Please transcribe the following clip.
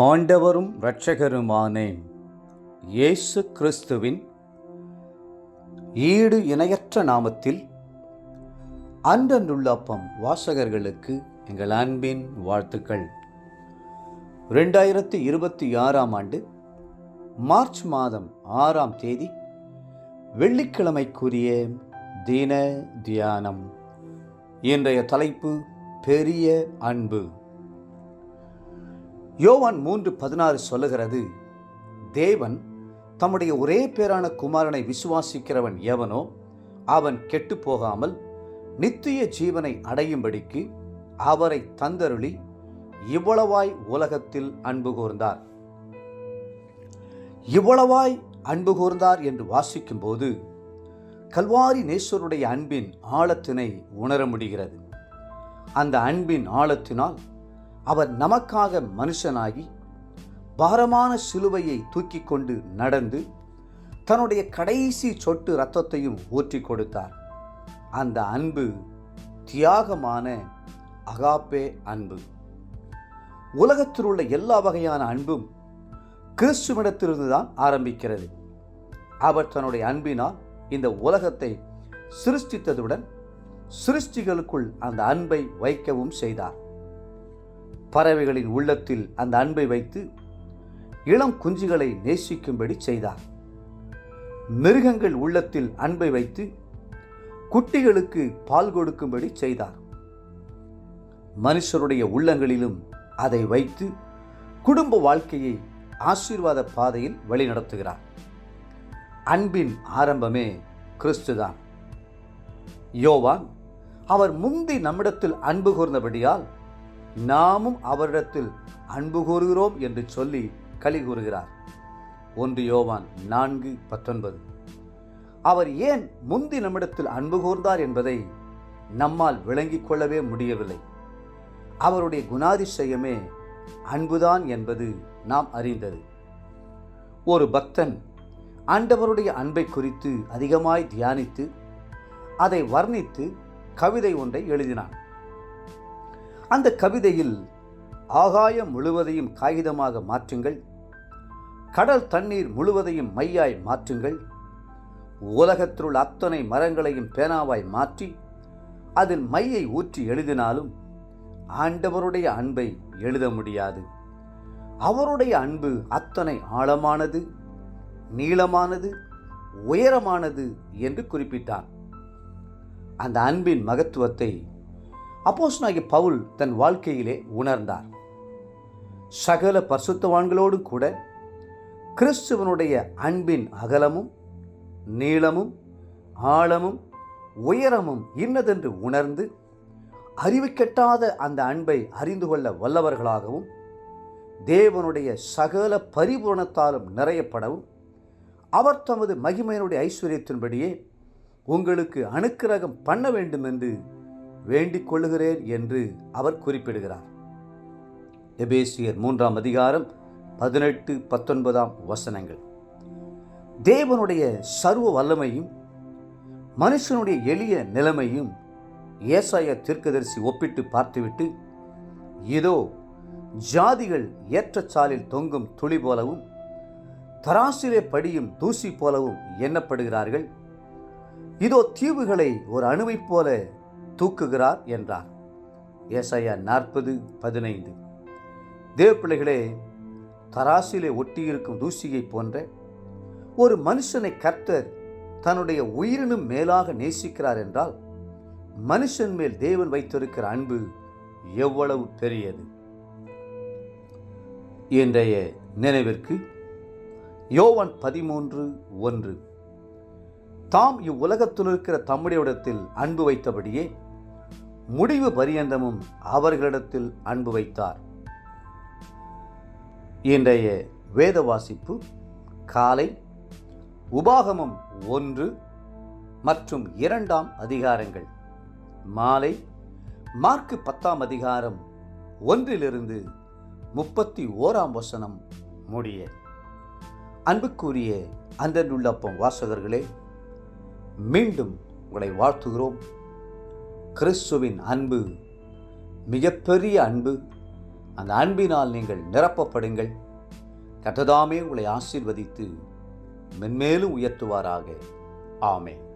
ஆண்டவரும் இரட்சகருமான இயேசு கிறிஸ்துவின் ஈடு இணையற்ற நாமத்தில் அன்றன்றுள்ள அப்பம் வாசகர்களுக்கு எங்கள் அன்பின் வாழ்த்துக்கள். 2026 ஆண்டு மார்ச் மாதம் 6ஆம் தேதி வெள்ளிக்கிழமைக்குரிய தின தியானம். இன்றைய தலைப்பு பெரிய அன்பு. யோவான் 3:16 சொல்லுகிறது, தேவன் தம்முடைய ஒரே பேரான குமாரனை விசுவாசிக்கிறவன் எவனோ அவன் கெட்டு போகாமல் நித்திய ஜீவனை அடையும்படிக்கு அவரை தந்தருளி இவ்வளவாய் உலகத்தில் அன்பு கூர்ந்தார். இவ்வளவாய் அன்பு கூர்ந்தார் என்று வாசிக்கும் போது கல்வாரி நேசருடைய அன்பின் ஆழத்தினை உணர முடிகிறது. அந்த அன்பின் ஆழத்தினால் அவர் நமக்காக மனுஷனாகி பாரமான சிலுவையை தூக்கி கொண்டு நடந்து தன்னுடைய கடைசி சொட்டு இரத்தத்தையும் ஊற்றி கொடுத்தார். அந்த அன்பு தியாகமான அகாப்பே அன்பு. உலகத்தில் உள்ள எல்லா வகையான அன்பும் கிறிஸ்துவிடத்திலிருந்து தான் ஆரம்பிக்கிறது. அவர் தன்னுடைய அன்பினால் இந்த உலகத்தை சிருஷ்டித்ததுடன் சிருஷ்டிகளுக்குள் அந்த அன்பை வைக்கவும் செய்தார். பறவைகளின் உள்ளத்தில் அந்த அன்பை வைத்து இளம் குஞ்சுகளை நேசிக்கும்படி செய்தார். மிருகங்கள் உள்ளத்தில் அன்பை வைத்து குட்டிகளுக்கு பால் கொடுக்கும்படி செய்தார். மனுஷருடைய உள்ளங்களிலும் அதை வைத்து குடும்ப வாழ்க்கையை ஆசீர்வாத பாதையில் வழிநடத்துகிறார். அன்பின் ஆரம்பமே கிறிஸ்துதான். யோவான் அவர் முந்தி நம்மிடத்தில் அன்பு கூர்ந்தபடியால் நாமும் அவரிடத்தில் அன்பு கூறுகிறோம் என்று சொல்லி களி கூறுகிறார். 1 யோவான் 4:19. அவர் ஏன் முந்தி நம்மிடத்தில் அன்பு கூர்ந்தார் என்பதை நம்மால் விளங்கிக் கொள்ளவே முடியவில்லை. அவருடைய குணாதிசயமே அன்புதான் என்பது நாம் அறிந்தது. ஒரு பக்தன் ஆண்டவருடைய அன்பை குறித்து அதிகமாய் தியானித்து அதை வர்ணித்து கவிதை ஒன்றை எழுதினான். அந்த கவிதையில் ஆகாயம் முழுவதையும் காகிதமாக மாற்றுங்கள், கடல் தண்ணீர் முழுவதையும் மையாய் மாற்றுங்கள், உலகத்திலுள்ள அத்தனை மரங்களையும் பேனாவாய் மாற்றி அதில் மையை ஊற்றி எழுதினாலும் ஆண்டவருடைய அன்பை எழுத முடியாது. அவருடைய அன்பு அத்தனை ஆழமானது, நீளமானது, உயரமானது என்று குறிப்பிட்டார். அந்த அன்பின் மகத்துவத்தை அப்போஸ்தலனாகிய பவுல் தன் வாழ்க்கையிலே உணர்ந்தார். சகல பரிசுத்தவான்களோடு கூட கிறிஸ்துவனுடைய அன்பின் அகலமும் நீளமும் ஆழமும் உயரமும் இன்னதென்று உணர்ந்து அறிவு கெட்டாத அந்த அன்பை அறிந்து கொள்ள வல்லவர்களாகவும் தேவனுடைய சகல பரிபூரணத்தாலும் நிறையப்படவும் அவர் தமது மகிமையினுடைய ஐஸ்வர்யத்தின்படியே உங்களுக்கு அனுக்கிரகம் பண்ண வேண்டும் என்று வேண்டிக் கொள்ளுகிறேன் என்று அவர் குறிப்பிடுகிறார். எபேசியர் 3ஆம் அதிகாரம் 18-19 தேவனுடைய சர்வ வல்லமையும் மனுஷனுடைய எளிய நிலைமையும் ஏசாயா தீர்க்கதரிசி ஒப்பிட்டு பார்த்துவிட்டு, இதோ ஜாதிகள் ஏற்றச்சாலில் தொங்கும் துளி போலவும் தராசிலே படியும் தூசி போலவும் எண்ணப்படுகிறார்கள், இதோ தீவுகளை ஒரு அணுவைப் போல தூக்குகிறார் என்றார். ஏசாயா 40:15. தேவ பிள்ளைகளே, தராசிலே ஒட்டியிருக்கும் தூசியை போன்ற ஒரு மனுஷனை கர்த்தர் தன்னுடைய உயிரினும் மேலாக நேசிக்கிறார் என்றால் மனுஷன் மேல் தேவன் வைத்திருக்கிற அன்பு எவ்வளவு பெரியது. இன்றைய நினைவிற்கு யோவான் 13:1 தாம் இவ்வுலகத்தில் இருக்கிற தம்முடைய இடத்தில் அன்பு வைத்தபடியே முடிவு பரியந்தமும் அவர்களிடத்தில் அன்பு வைத்தார். இன்றைய வேத வாசிப்பு காலை உபாகமம் 1 மற்றும் 2ஆம் அதிகாரங்கள், மாலை மார்க்கு 10ஆம் அதிகாரம் 1 31ஆம் வசனம் முடிய. அன்புக்குரிய அன்றன்றுள்ள அப்பம் வாசகர்களே, மீண்டும் உங்களை வாழ்த்துகிறோம். கிறிஸ்துவின் அன்பு மிகப்பெரிய அன்பு, அந்த அன்பினால் நீங்கள் நிரப்பப்படுங்கள். கர்த்தர் தாமே உங்களை ஆசீர்வதித்து மென்மேலும் உயர்த்துவாராக. ஆமென்.